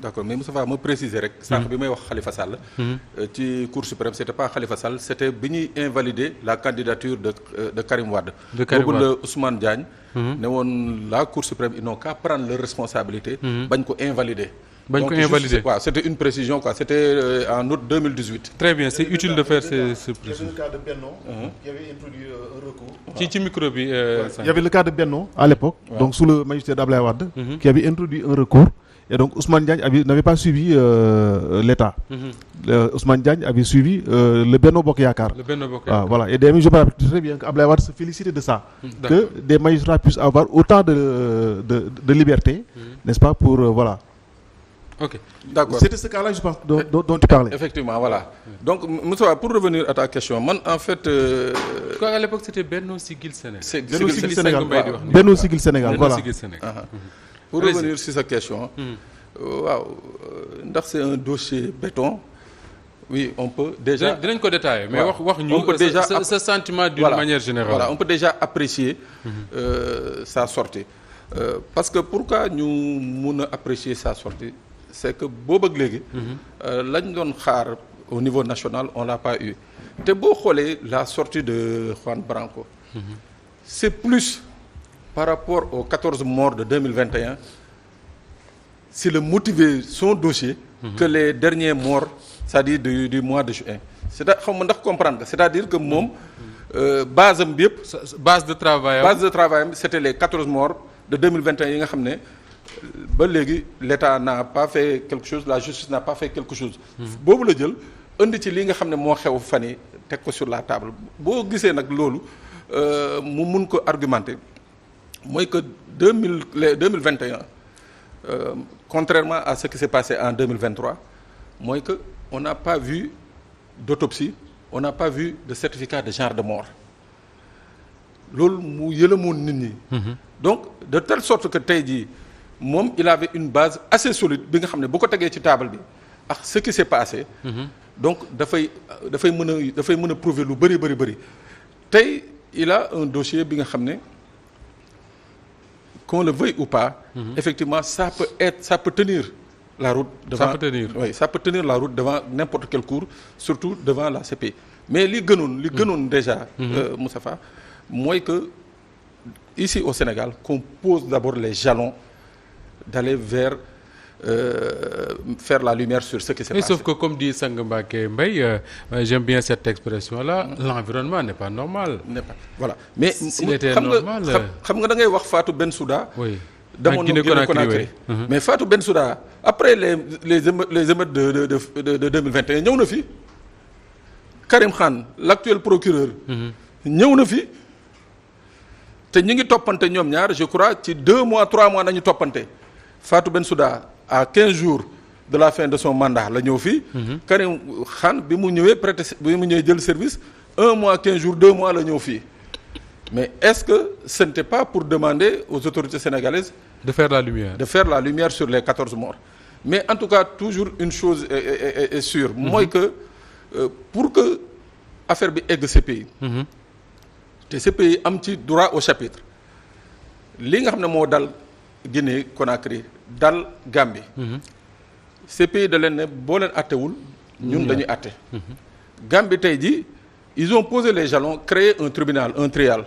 d'accord mais Moustapha ma préciser rek. sànq bi may wax Khalifa Sall. ci Cour suprême c'était pas Khalifa Sall c'était bi ñuy invalider la candidature de Karim Wade. boobu la Ousmane Diagne. ne woon la Cour suprême ils n'ont qu'à prendre leur responsabilité. bañ ko invalider. Waaw c'était une précision quoi c'était en août 2018. Très bien c'est utile de faire ce précision. Il y avait le cas de Benno qui avait introduit un recours. ci micro bi. Il y avait le cas de Benno à l'époque donc sous le magistère d'Abdoulaye Wade qui avait introduit un recours et donc Ousmane Diagne n'avait pas suivi l'État. Ousmane Diagne avait suivi le Benno Bokk Yaakaar. Voilà et d'ailleurs je me rappelle très bien que Abdoulaye Wade se félicitait de ça. Que des magistrats puissent avoir autant de liberté, n'est-ce pas pour voilà. Ok, d'accord. C'était ce cas-là, je pense, dont tu parlais. Effectivement, voilà. Donc, Moussa, pour revenir à ta question, moi, en fait... Quoi, à l'époque, c'était Benno Siggil Sénégal. Benno Siggil Sénégal, Benno Siggil Sénégal, voilà. Pour revenir sur cette question, c'est un dossier béton. Oui, on peut déjà... Dinañ ko détailler, mais on peut déjà ce sentiment d'une manière générale. Voilà, on peut déjà apprécier sa sortie. Parce que pourquoi nous pouvons apprécier sa sortie, c'est que boobu ak léegi lañ doon xaar au niveau national on l'a pas eu te boo xoolee la sortie de Juan Branco c'est plus par rapport aux 14 morts de 2021 c'est le motiver son dossier que les derniers morts c'est-à-dire du mois de juin xam nga ndax comprendre c'est-à-dire que moom base am bi yëpp base de travail c'était les 14 morts de 2021 yi nga xam ne ba léegi l'État n'a pas fait quelque chose la justice n'a pas fait quelque chose boobu la jël indi ci li nga xam ne moo xew fan yi teg ko sur la table boo gisee nag loolu mu mun ko argumenter mooy que 2021 contrairement à ce qui s'est passé en 2023 mooy que on n'a pas vu d'autopsie on n'a pas vu de certificat de genre de mort loolu mu yëlamoon nit ñi donc de telle sorte que tey jii moom il avait une base assez solide bi nga xam ne bu ko tegee ci table bi ak ce qui s'est passé donc dafay mën a prouver lu bëri tey il a un dossier bi nga xam ne qu'on le veuille ou pas effectivement ça peut tenir la route devant la route devant n'importe quelle cour surtout devant la CPI mais li gënoon déjà Moustapha mooy que ici au Sénégal qu'on pose d'abord les jalons d'aller vers faire la lumière sur ce qui s'est passé. Sauf que comme dit Sang Mbacké Mbaye, j'aime bien cette expression-là, l'environnement n'est pas normal. Voilà. Mais s'il était normal, xam nga da ngay wax Fatou Bensouda. Oui. Demoon na Guinée Conakry. Mais Fatou Bensouda après les émeutes de 2021 ñëw na fi. Karim Khan, l'actuel procureur. ñëw na fi. te ñu ngi toppante ñoom ñaar je crois ci 2 mois 3 mois nañu toppante Fatou Bensouda à 15 jours de la fin de son mandat la ñëw fii. Karim Khan bi mu ñëwee jël service 1 mois 15 jours 2 mois la ñëw fii mais est-ce que ce n'était pas pour demander aux autorités sénégalaises de faire la lumière sur les 14 morts mais en tout cas toujours une chose est sûre mooy que pour que affaire bi egg CPI te CPI am ci droit au chapitre li nga xam ne moo dal Guinée Conakry dal Gambie CPI da leen ne boo leen attewul ñun dañuy atte Gambie tey ji ils ont posé les jalons créé un tribunal un trial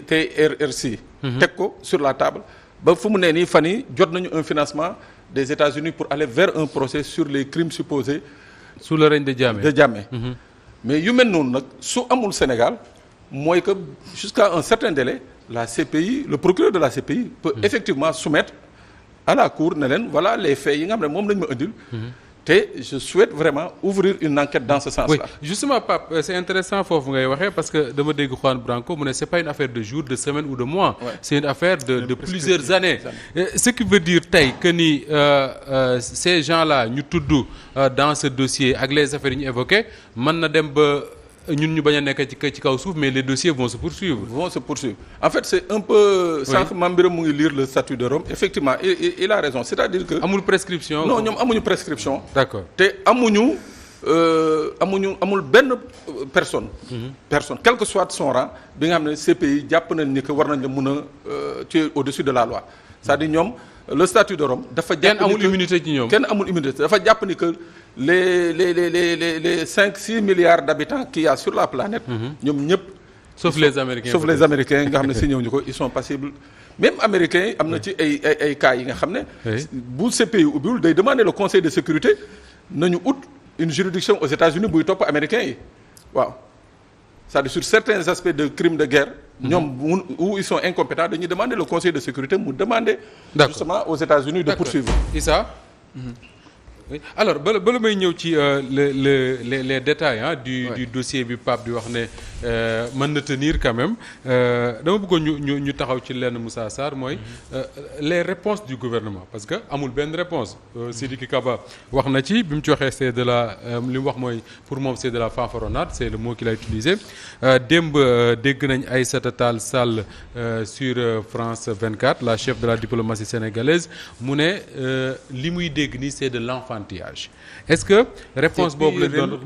TRRC teg ko sur la table ba fu mu ne nii fan yi jot nañu un financement des États-Unis pour aller vers un procès sur les crimes supposés sous le règne de Jammeh mais yu mel noonu nag su amul Sénégal mooy que jusqu'à un certain délai la CPI le procureur de la CPI peut effectivement soumettre à la cour ne leen voilà les faits yi nga xam ne moom lañu ma indil te je souhaite vraiment ouvrir une enquête dans ce sens-là. Oui, justement Pape c'est intéressant foofu ngay waxee parce que dama dégg Juan Branco mu ne c'est pas une affaire de jours de semaines ou de mois c'est une affaire de plusieurs années ce qui veut dire tey que ni ces gens-là ñu tudd dans ce dossier ak les affaires yi ñu évoquées mën na dem ba ñun ñu bañ a nekk ci kaw suuf mais les dossiers vont se poursuivre. En fait c'est un peu. sànq Mame Birame mu ngi lire le statut de Rome effectivement il a raison c'est-à-dire que. amul prescription. non ñoom amuñu prescription. d'accord te amul benn personne. quel que soit son rang bi nga xam ne CPI jàpp nañ ni que war nañ la mun a tuer au-dessus de la loi c'est-à-dire ñoom le statut de Rome dafa jàpp ni kenn amul immunité ci ñoom. kenn amul immunité dafa jàpp ni que les 5-6 milliards d'habitants qu'il y a sur la planète. ñoom ñëpp. sauf les Américains. sauf les Américains nga xam ne signé wuñu ko ils sont passibles. même Américains yi am na ci ay cas yi nga xam ne. bu CPI ubbiwul day demander le conseil de sécurité nañu ut une juridiction aux États-Unis buy topp Américains yi waaw. c'est-à-dire sur certains aspects de crimes de guerre. ñoom où ils sont incompétents dañuy demander le conseil de sécurité mu demander. justement aux États-Unis de poursuivre. Issa. Oui. Alors bala may ñëw ci les détails du dossier bi Pape di wax ne mën na tenir quand même dama bëggoon ñu taxaw ci lenn Moussa Sarr mooy les réponses du gouvernement parce que amul benn réponse Sidiki Kaba wax na ci bi mu ci waxee c'est de la li mu wax mooy pour moom c'est de la fanfaronnade c'est le mot qu'il a utilisé démb dégg nañ Aïssata Tall Sall sur France 24 la chef de la diplomatie sénégalaise mu ne li muy dégg nii c'est de l'enfantillage est-ce que réponse boobu lañ doon